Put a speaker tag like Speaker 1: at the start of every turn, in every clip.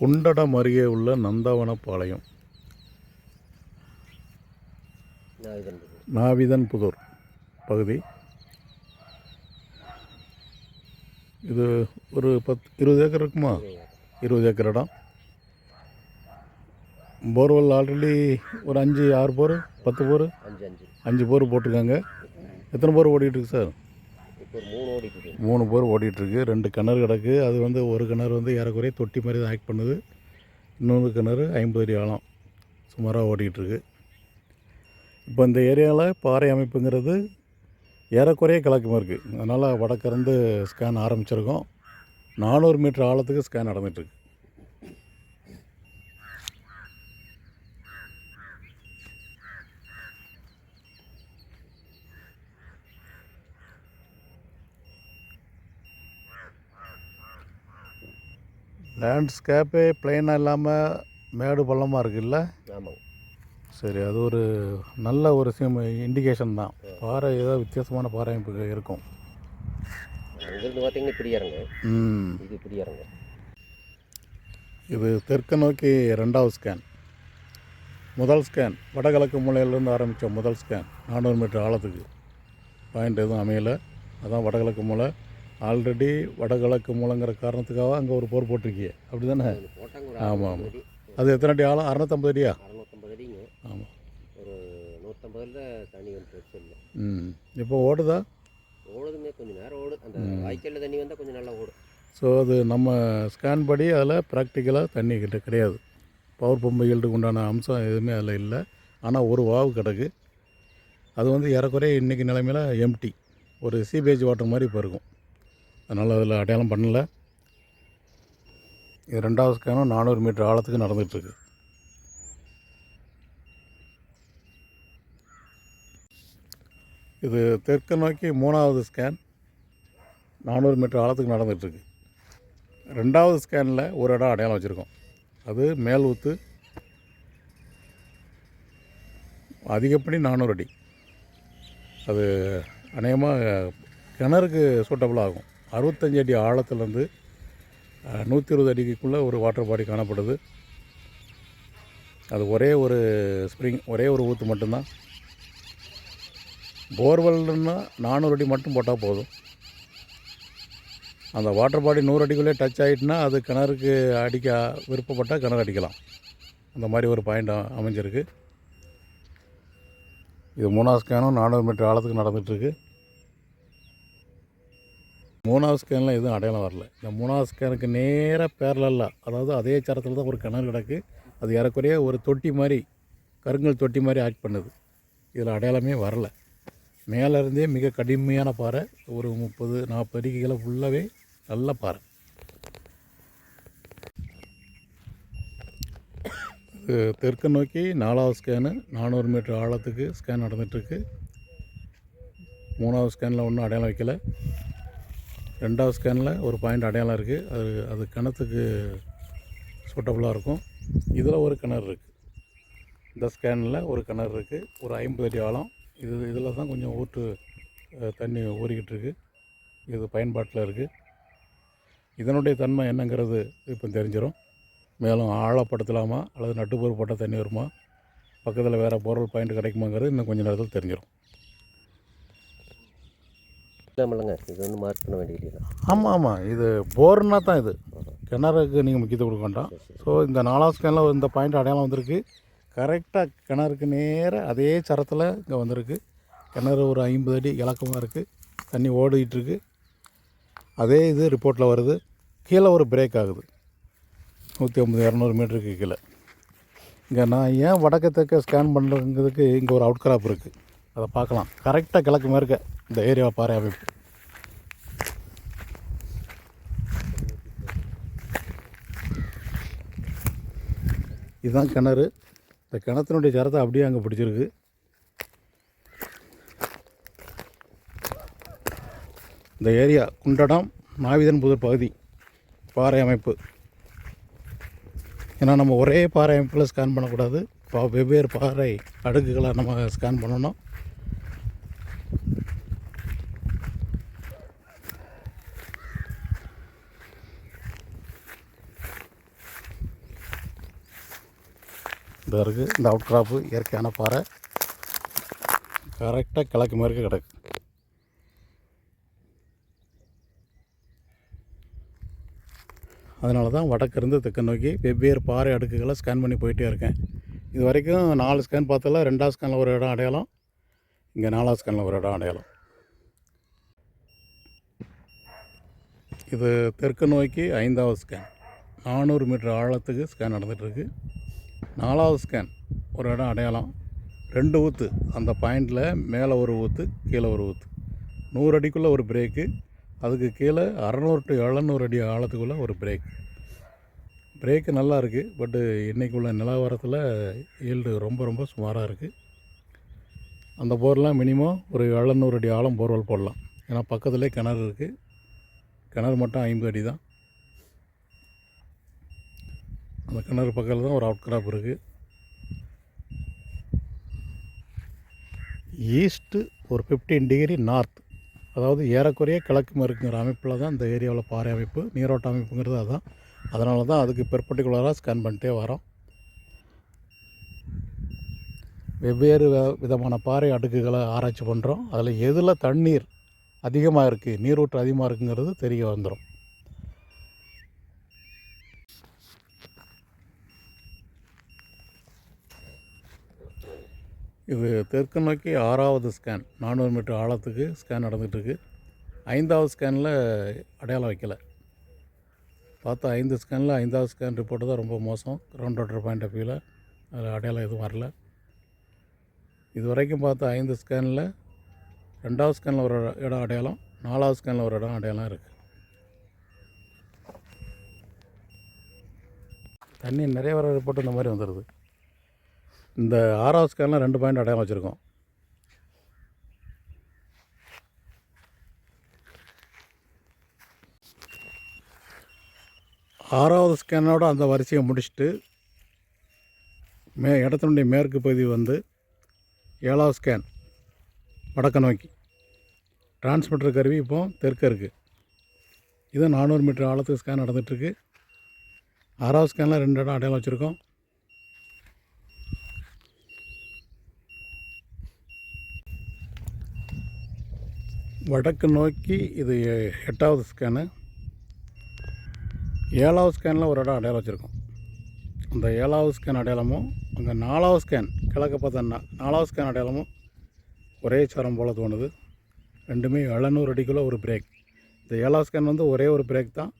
Speaker 1: குண்டடம் அருகே உள்ள நந்தவனப்பாளையம் நாவிதன்புதூர் பகுதி. இது ஒரு 20 ஏக்கர் இருக்குமா? 20 ஏக்கர் இடம். போர்வெல் ஆல்ரெடி ஒரு 5-6 போர் 10 போர் 5 போர் போட்டிருக்காங்க. எத்தனை போர் ஓடிட்டுருக்கு சார்? 3 போர் ஓடிட்டுருக்கு. 2 கிணறு கிடக்கு. அது வந்து ஒரு கிணறு ஏறக்குறைய தொட்டி மாதிரி தான் ஆக்ட் பண்ணுது. இன்னொரு கிணறு 50 அடி ஆழம் சுமாராக ஓடிட்டுருக்கு. இப்போ இந்த ஏரியாவில் பாறை அமைப்புங்கிறது ஏறக்குறைய கிழக்கு இருக்குது. அதனால் வடக்கிருந்து ஸ்கேன் ஆரம்பிச்சிருக்கோம். 400 மீட்டர் ஆழத்துக்கு ஸ்கேன் நடந்துகிட்ருக்கு. லேண்ட்ஸ்கேப்பே பிளெயினாக இல்லாமல் மேடு பள்ளமாக இருக்குல்ல?
Speaker 2: ஆமாங்க.
Speaker 1: சரி, அது ஒரு நல்ல ஒரு இண்டிகேஷன் தான். பாறை ஏதோ வித்தியாசமான பாறை அமைப்பு இருக்கும்.
Speaker 2: அங்கேருந்து பார்த்தீங்கன்னா இப்படி இறங்க, இது இப்படி இறங்க.
Speaker 1: இது தெற்கு நோக்கி 2வது ஸ்கேன். முதல் ஸ்கேன் வடகிழக்கு மூலையிலேருந்து ஆரம்பித்த முதல் ஸ்கேன் 400 மீட்டர் ஆழத்துக்கு பாயிண்ட் எதுவும் அமையலை. அதான் வடகிழக்கு மூலை. ஆல்ரெடி வடகிழக்கு மூலைங்கிற காரணத்துக்காக அங்கே ஒரு போர் போட்டிருக்கியே, அப்படி தானே? ஆமாம் ஆமாம். அது எத்தனை அடி ஆழம்? 650 அடியா?
Speaker 2: 650 அடிங்க.
Speaker 1: ஆமாம்.
Speaker 2: ஒரு 150 தண்ணி வந்து இல்லை.
Speaker 1: இப்போ ஓடுதா?
Speaker 2: ஓடுதுங்க, கொஞ்சம் நேரம் ஓடும். அந்த வாய்க்காலில் தண்ணி வந்தால் கொஞ்சம் நல்லா ஓடும்.
Speaker 1: ஸோ அது நம்ம ஸ்கேன் படி அதில் ப்ராக்டிக்கலாக தண்ணி கிட்ட கிடையாது. பவர் பம்புகளுக்கு உண்டான அம்சம் எதுவுமே அதில் இல்லை. ஆனால் ஒரு வாவு கிடக்கு. அது ஏறக்குறைய இன்றைக்கி நிலைமையில் எம்டி, ஒரு சீபேஜ் வாட்டர் மாதிரி இப்போ இருக்கும். அதனால் அதில் அடையாளம் பண்ணலை. இது 2வது ஸ்கேனும் 400 மீட்டர் ஆழத்துக்கு நடந்துகிட்ருக்கு. இது தெற்கு நோக்கி 3வது ஸ்கேன் 400 மீட்டர் ஆழத்துக்கு நடந்துகிட்ருக்கு. 2வது ஸ்கேனில் ஒரு இடம் அடையாளம் வச்சுருக்கோம். அது மேல் ஊற்று, அதிகப்படி 400 அடி. அது அநேகமாக கிணறுக்கு சூட்டபுள் ஆகும். 65 அடி ஆழத்துலேருந்து 120 அடிக்குள்ளே ஒரு வாட்டர் பாடி காணப்படுது. அது ஒரே ஒரு ஸ்ப்ரிங், ஒரே ஒரு ஊற்று மட்டும்தான். போர்வெல்னா 400 அடி மட்டும் போட்டால் போதும். அந்த வாட்டர் பாடி 100 அடிக்குள்ளே டச் ஆகிட்டுனா அது கிணறுக்கு அடிக்க விருப்பப்பட்டால் கிணறு அடிக்கலாம். அந்த மாதிரி ஒரு பாயிண்ட் அமைஞ்சிருக்கு. இது 3வது ஸ்கேனும் 400 மீட்டர் ஆழத்துக்கு நடந்துகிட்ருக்கு. 3வது ஸ்கேனில் எதுவும் அடையாளம் வரல. இந்த 3வது ஸ்கேனுக்கு நேராக பேரலாக, அதாவது அதே சரத்தில் தான் ஒரு கிணறு கிடக்கு. அது ஏறக்குறைய ஒரு தொட்டி மாதிரி, கருங்கல் தொட்டி மாதிரி ஆக்ட் பண்ணுது. இதில் அடையாளமே வரல. மேலேருந்தே மிக கடுமையான பாறை. ஒரு 30-40 அடிக்கு கீழே ஃபுல்லாகவே நல்ல பாறை. இது தெற்கு நோக்கி 4வது ஸ்கேனு 400 மீட்டர் ஆழத்துக்கு ஸ்கேன் நடந்துகிட்ருக்கு. 3வது ஸ்கேனில் ஒன்றும் அடையாளம் வைக்கலை. 2வது ஸ்கேனில் ஒரு பாயிண்ட் அடையாளம் இருக்குது. அது கிணத்துக்கு சூட்டபுளாக இருக்கும். இதில் ஒரு கிணறு இருக்குது. இந்த ஸ்கேனில் ஒரு கிணறு இருக்குது, ஒரு 50 அடி ஆழம். இதில் தான் கொஞ்சம் ஊற்று தண்ணி ஊறிக்கிட்டு இருக்குது. இது பயன்பாட்டில் இருக்குது. இதனுடைய தன்மை என்னங்கிறது இப்போ தெரிஞ்சிடும். மேலும் ஆழப்படுத்தலாமா அல்லது நட்டுப்போர் போட்டால் தண்ணி வருமா, பக்கத்தில் வேறு போர்வெல் பாயிண்ட் கிடைக்குமாங்கிறது இன்னும் கொஞ்சம் நேரத்தில் தெரிஞ்சிடும்.
Speaker 2: இது வந்து மார்க் பண்ண வேண்டியது.
Speaker 1: ஆமாம் ஆமாம், இது போர்னா தான். இது கிணறுக்கு நீங்கள் முக்கியத்துவம் கொடுக்க வேண்டாம். ஸோ இந்த 4வது ஸ்கேனில் இந்த பாயிண்ட் அடையாளம் வந்திருக்கு. கரெக்டாக கிணறுக்கு நேராக அதே சரத்தில் இங்கே வந்திருக்கு. கிணறு ஒரு 50 அடி இலக்கமாக இருக்குது. தண்ணி ஓடிட்டுருக்கு. அதே இது ரிப்போர்ட்டில் வருது. கீழே ஒரு பிரேக் ஆகுது 150-200 மீட்டருக்கு கீழே. இங்கே நான் ஏன் வடக்கு தெற்க ஸ்கேன் பண்ணுறதுக்கு இங்கே ஒரு அவுட் கிராப் இருக்குது, அதை பார்க்கலாம். கரெக்டாக கிழக்கு மேற்க இந்த ஏரியா பாறை அமைப்பு. இதுதான் கிணறு. இந்த கிணத்தினுடைய சரத்தை அப்படியே அங்கே பிடிச்சிருக்கு. இந்த ஏரியா குண்டடம் நாவிதன்புதூர் பகுதி பாறை அமைப்பு. ஏன்னா நம்ம ஒரே பாறை அமைப்பில் ஸ்கேன் பண்ணக்கூடாது. வெவ்வேறு பாறை அடுக்குகளை நம்ம ஸ்கேன் பண்ணணும். இந்த இருக்குது இந்த அவுட் கிராப்பு இயற்கையான பாறை கரெக்டாக கிழக்கு மேற்கு கிடக்கு. அதனால தான் வடக்கிருந்து தெற்கு நோக்கி வெவ்வேறு பாறை அடுக்குகளை ஸ்கேன் பண்ணி போயிட்டே இருக்கேன். இது வரைக்கும் 4 ஸ்கேன் பார்த்ததில் 2வது ஸ்கேனில் ஒரு இடம் அடையாளம், இங்கே 4வது ஸ்கேனில் ஒரு இடம் அடையாளம். இது தெற்கு நோக்கி 5வது ஸ்கேன், 400 மீட்டர் ஆழத்துக்கு ஸ்கேன் நடந்துகிட்ருக்கு. 4வது ஸ்கேன் ஒரு இடம் அடையாளம், 2 ஊற்று, அந்த பாயிண்டில் மேலே ஒரு ஊற்று கீழே ஒரு ஊற்று, 100 அடிக்குள்ளே ஒரு பிரேக்கு, அதுக்கு கீழே 600 to 700 அடி ஆழத்துக்குள்ளே ஒரு பிரேக்கு நல்லா இருக்குது. பட்டு இன்றைக்குள்ள நிலவரத்தில் ஈல்டு ரொம்ப ரொம்ப சுமாராக இருக்குது. அந்த போர்லாம் மினிமம் ஒரு 700 அடி ஆழம் போர்வெல் போடலாம். ஏன்னா பக்கத்துலேயே கிணறு இருக்குது. கிணறு மட்டும் 50 அடி தான். அந்த கிணறு பக்கத்தில் தான் ஒரு அவுட் கிராப் இருக்குது. ஈஸ்ட்டு ஒரு 15 டிகிரி நார்த், அதாவது ஏறக்குறைய கிழக்கு மேற்குங்கிற அமைப்பில் தான் இந்த ஏரியாவில் பாறை அமைப்பு, நீரோட்ட அமைப்புங்கிறது அதுதான். அதனால தான் அதுக்கு பெர்பெண்டிகுலராக ஸ்கேன் பண்ணிட்டே வரோம். வெவ்வேறு விதமான பாறை அடுக்குகளை ஆராய்ச்சி பண்ணுறோம். அதில் எதில் தண்ணீர் அதிகமாக இருக்குது, நீரூற்று அதிகமாக இருக்குங்கிறது தெரிய வந்துடும். இது தெற்கு நோக்கி 6வது ஸ்கேன், 400 மீட்டர் ஆழத்துக்கு ஸ்கேன் நடந்துகிட்ருக்கு. 5வது ஸ்கேனில் அடையாளம் வைக்கலை. பார்த்தா 5 ஸ்கேனில் 5வது ஸ்கேன் ரிப்போர்ட்டு தான் ரொம்ப மோசம். கிரவுண்ட் வாட்டர் பாயிண்ட் ஆஃப் வியூவில் அதில் அடையாளம் எதுவும் வரல. இது வரைக்கும் பார்த்தா 5 ஸ்கேனில் 2வது ஸ்கேனில் ஒரு இடம் அடையாளம், 4வது ஸ்கேனில் ஒரு இடம் அடையாளம் இருக்குது. தண்ணி நிறைய வர ரிப்போர்ட் இந்த மாதிரி வந்துடுது. இந்த 6வது ஸ்கேனில் 2 பாயிண்ட் அடையாளம் வச்சுருக்கோம். ஆறாவது ஸ்கேனோட அந்த வரிசையை முடிச்சுட்டு இடத்தினுடைய மேற்கு பகுதி வந்து 7வது ஸ்கேன் வடக்கு நோக்கி. டிரான்ஸ்மிட்டர் கருவி இப்போ தெற்கு இருக்குது. இது 400 மீட்டர் ஆழத்துக்கு ஸ்கேன் நடந்துகிட்ருக்கு. 6வது ஸ்கேனில் 2 இடம் அடையாளம் வச்சுருக்கோம். வடக்கு நோக்கி இது 8வது ஸ்கேனு. 7வது ஸ்கேனில் ஒரு இடம் அடையாளம் வச்சுருக்கோம். அந்த 7வது ஸ்கேன் அடையாளமும் அங்கே 4வது ஸ்கேன் கிழக்க பார்த்தோன்னா 4வது ஸ்கேன் அடையாளமும் ஒரே சரம் போல் தோணுது. ரெண்டுமே 700 அடிக்குள்ளே ஒரு பிரேக். இந்த 7வது ஸ்கேன் வந்து ஒரே ஒரு பிரேக் தான்.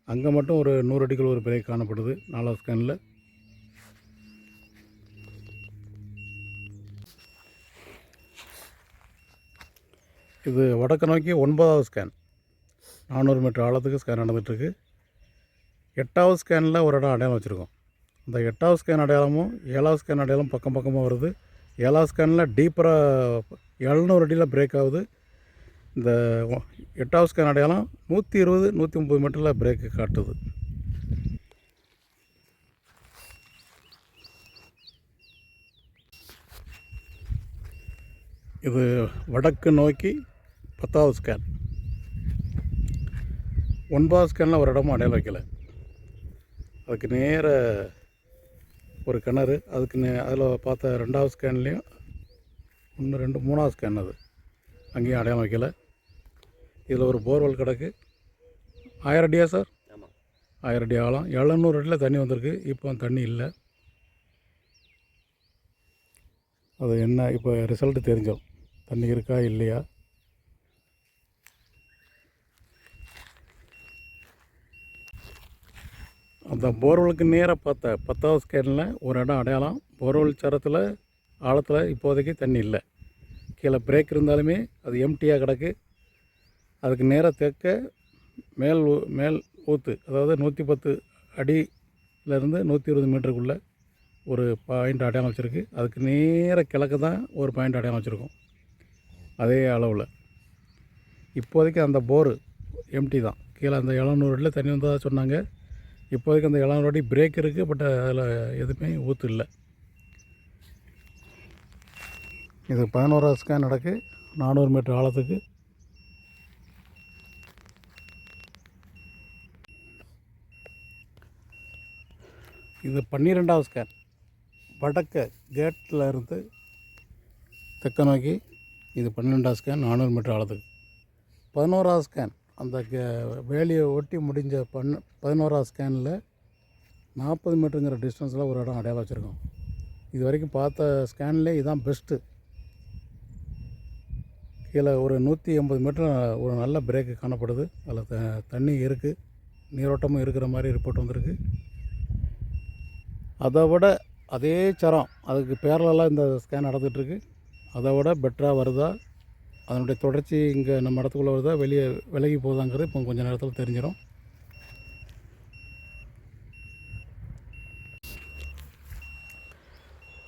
Speaker 1: அங்கே மட்டும் ஒரு 100 அடிக்குள்ளே ஒரு பிரேக் காணப்படுது 4வது ஸ்கேனில். இது வடக்கு நோக்கி 9வது ஸ்கேன், 400 மீட்டர் ஆழத்துக்கு ஸ்கேன் நடந்துகிட்ருக்கு. 8வது ஸ்கேனில் ஒரு இடம் அடையாளம் வச்சுருக்கோம். இந்த 8வது ஸ்கேன் அடையாளமும் 7வது ஸ்கேன் அடையாளம் பக்கம் பக்கமாக வருது. 7வது ஸ்கேனில் டீப்பராக 700 அடியில் பிரேக் ஆகுது. இந்த 8வது ஸ்கேன் அடையாளம் 120, 130 மீட்டரில் பிரேக்கு காட்டுது. இது வடக்கு நோக்கி 10வது ஸ்கேன். 9வது ஸ்கேனில் ஒரு இடமும் அடையாளம் வைக்கலை. அதுக்கு நேர ஒரு கிணறு, அதுக்கு அதில் பார்த்த 2வது ஸ்கேன்லேயும் 1, 2, 3வது ஸ்கேன் அது அங்கேயும் அடையாளம் வைக்கலை. இதில் ஒரு போர்வெல் கிடக்கு. 1000 அடியா சார்?
Speaker 2: ஆமாம்,
Speaker 1: 1000 அடி ஆழம். 700 அடியில் தண்ணி வந்திருக்கு. இப்போ தண்ணி இல்லை. அது என்ன இப்போ ரிசல்ட்டு தெரிஞ்சிடும், தண்ணி இருக்கா இல்லையா. அந்த போர்வெலுக்கு நேராக பார்த்த 10வது ஸ்கேனில் ஒரு இடம் அடையாளம். போர்வெல் சரத்தில் ஆழத்தில் இப்போதைக்கு தண்ணி இல்லை. கீழே பிரேக் இருந்தாலுமே அது எம்டியாக கிடக்கு. அதுக்கு நேராக தெற்க மேல் ஊற்று, அதாவது 110 அடியிலேருந்து 120 மீட்டருக்குள்ளே ஒரு பாயிண்ட் அடையாளம் வச்சுருக்கு. அதுக்கு நேராக கிழக்கு தான் ஒரு பாயிண்ட் அடையாளம் வச்சுருக்கோம் அதே அளவில். இப்போதைக்கு அந்த போரு எம்டி தான். கீழே அந்த 700 அடியில் தண்ணி வந்ததாக சொன்னாங்க. இப்போதைக்கு அந்த 700 அடி பிரேக் இருக்குது. பட் அதில் எதுவுமே ஊற்று இல்லை. இது 11வது ஸ்கேன் நடக்கு 400 மீட்டர் ஆழத்துக்கு. இது 12வது ஸ்கேன். வடக்க கேட்டில் இருந்து தெற்க நோக்கி இது 12வது ஸ்கேன் 400 மீட்டர் ஆழத்துக்கு. 11வது ஸ்கேன் அந்த வேலியை ஒட்டி முடிஞ்ச 11வது ஸ்கேனில் 40 மீட்டருங்கிற டிஸ்டன்ஸில் ஒரு இடம் அடையாளம் வச்சுருக்கோம். இது வரைக்கும் பார்த்த ஸ்கேன்லேயே இதுதான் பெஸ்ட்டு. கீழே ஒரு 180 மீட்டர் ஒரு நல்ல பிரேக்கு காணப்படுது. அதில் தண்ணி இருக்குது, நீரோட்டமும் இருக்கிற மாதிரி ரிப்போர்ட் வந்திருக்கு. அதை விட அதே சரம் அதுக்கு பேரலாக இந்த ஸ்கேன் நடந்துகிட்ருக்கு. அதை விட பெட்டராக வருதா, அதனுடைய தொடர்ச்சி இங்கே நம்ம இடத்துக்குள்ளே வருதா, வெளியே விலகி போகுதாங்கிறது இப்போ கொஞ்சம் நேரத்தில் தெரிஞ்சிடும்.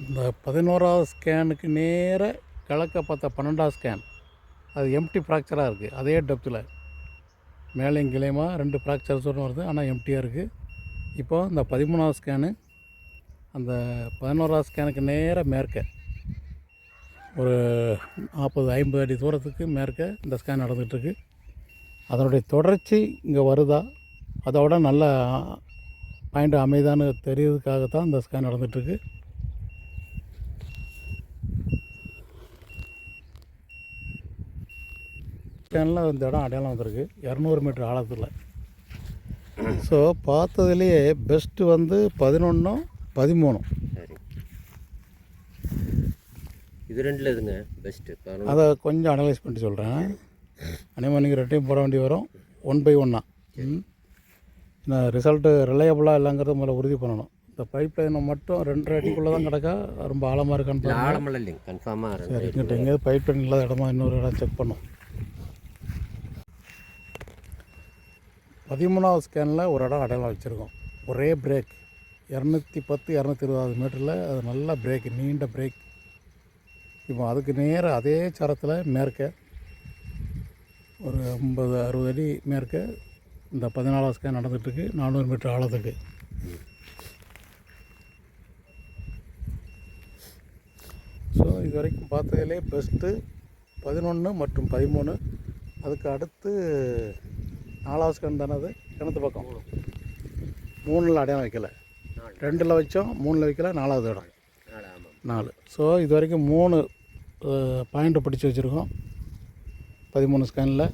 Speaker 1: அந்த 11வது ஸ்கேனுக்கு நேர கிழக்க பார்த்த 12வது ஸ்கேன் அது எம்டி ஃப்ராக்சராக இருக்குது. அதே டெப்த்தில் மேலேயும் கிளையுமா 2 ஃப்ராக்சர்ஸோடு வருது, ஆனால் எம்டியாக இருக்குது. இப்போது இந்த 13வது ஸ்கேனு அந்த 11வது ஸ்கேனுக்கு நேர மேற்க ஒரு 40-50 அடி தூரத்துக்கு மேற்க இந்த ஸ்கேன் நடந்துகிட்ருக்கு. அதனுடைய தொடர்ச்சி இங்கே வருதா, அதோட நல்ல பாயிண்ட் அமைதான்னு தெரியறதுக்காகத்தான் இந்த ஸ்கேன் நடந்துகிட்ருக்கு. ஸ்கேனில் இந்த இடம் அடையாளம் வந்திருக்கு 200 மீட்டர் ஆழத்தில். ஸோ பார்த்ததுலேயே பெஸ்ட்டு வந்து 11, 13.
Speaker 2: சரி, இது ரெண்டில் எதுங்க பெஸ்ட்டு?
Speaker 1: அதை கொஞ்சம் அனலைஸ் பண்ணி சொல்கிறேன். அனிமா நீங்கள் ரெட்டையும் போட வேண்டி வரும் 1 by 1. ஏன்னா ரிசல்ட்டு ரிலையபிளாக இல்லைங்கிறத முதல்ல உறுதி பண்ணணும். இந்த பைப் லைனை மட்டும் 2 அடிக்குள்ளே தான் கிடக்கா, ரொம்ப ஆழமாக இருக்கான்னு
Speaker 2: ஆழமெல்லாம் இல்லைங்க, கன்ஃபார்மாக.
Speaker 1: சரி, இங்கிட்ட எங்கேயாவது பைப் லைன் இல்லாத இடமா இன்னொரு இடம் செக் பண்ணோம். 13வது ஸ்கேனில் ஒரு இடம் அடையாளம் வச்சுருக்கோம். ஒரே பிரேக் 210-220 மீட்டரில் அது நல்ல பிரேக், நீண்ட பிரேக். இப்போ அதுக்கு நேராக அதே சரத்தில் மேற்க ஒரு 50-60 அடி மேற்க இந்த 14வது ஸ்கேன் நடந்துகிட்ருக்கு 400 மீட்டர் ஆழத்துக்கு. ஸோ இது வரைக்கும் பார்த்ததுலே பெஸ்ட்டு 11 மற்றும் 13. அதுக்கு அடுத்து 4வது ஸ்கேன் தானே, அது கிணத்து பக்கம் 3ல் அடையாளம் வைக்கலை, 2ல் வச்சோம், 3ல் வைக்கல, 4வது இடம் 4. ஸோ இது வரைக்கும் 3 பாயிண்ட்டை பிடிச்சி வச்சுருக்கோம் 13 ஸ்கேனில்.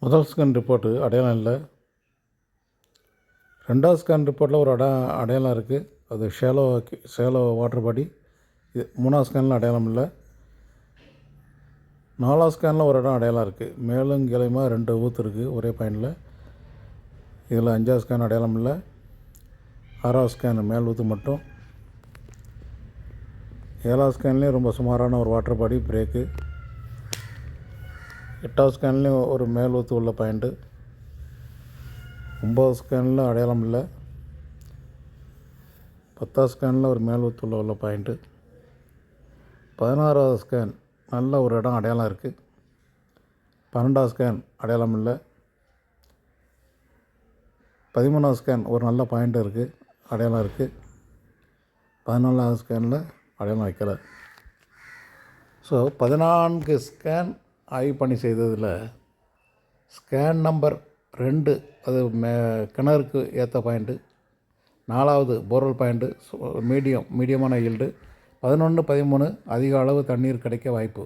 Speaker 1: முதல் ஸ்கேன் ரிப்போர்ட்டு அடையாளம் இல்லை. 2வது ஸ்கேன் ரிப்போர்ட்டில் ஒரு அடையாளம் இருக்குது, அது ஷேலோ வாட்டர் பாடி. இது 3வது ஸ்கேனில் அடையாளம் இல்லை. 4வது ஸ்கேனில் ஒரு இடம் அடையாளம் இருக்குது, மேலும் கீழையுமா 2 ஊற்று இருக்குது ஒரே பாயிண்டில். இதில் 5வது ஸ்கேன் அடையாளம் இல்லை. 6வது ஸ்கேன் மேல் ஊற்று மட்டும். 7வது ஸ்கேன்லேயும் ரொம்ப சுமாரான ஒரு வாட்டர் பாடி பிரேக்கு. 8வது ஸ்கேன்லேயும் ஒரு மேல் ஊற்று உள்ள பாயிண்ட்டு. 9வது ஸ்கேனில் அடையாளம் இல்லை. 10வது ஸ்கேனில் ஒரு மேல் ஊற்று உள்ள பாயிண்ட்டு. 16வது ஸ்கேன் நல்ல ஒரு இடம் அடையாளம் இருக்குது. 12வது ஸ்கேன் அடையாளம் இல்லை. 13வது ஸ்கேன் ஒரு நல்ல பாயிண்ட் இருக்குது, அடையாளம் இருக்குது. 14வது ஸ்கேனில் அடையாளம் வைக்கலை. ஸோ 14 ஸ்கேன் ஆய்வு பண்ணி செய்ததில் ஸ்கேன் நம்பர் 2 அது கிணறுக்கு ஏற்ற பாயிண்ட்டு. 4வது போர்வெல் பாயிண்ட்டு மீடியமான ஈல்டு. 11, 13 அதிக அளவு தண்ணீர் கிடைக்க வாய்ப்பு.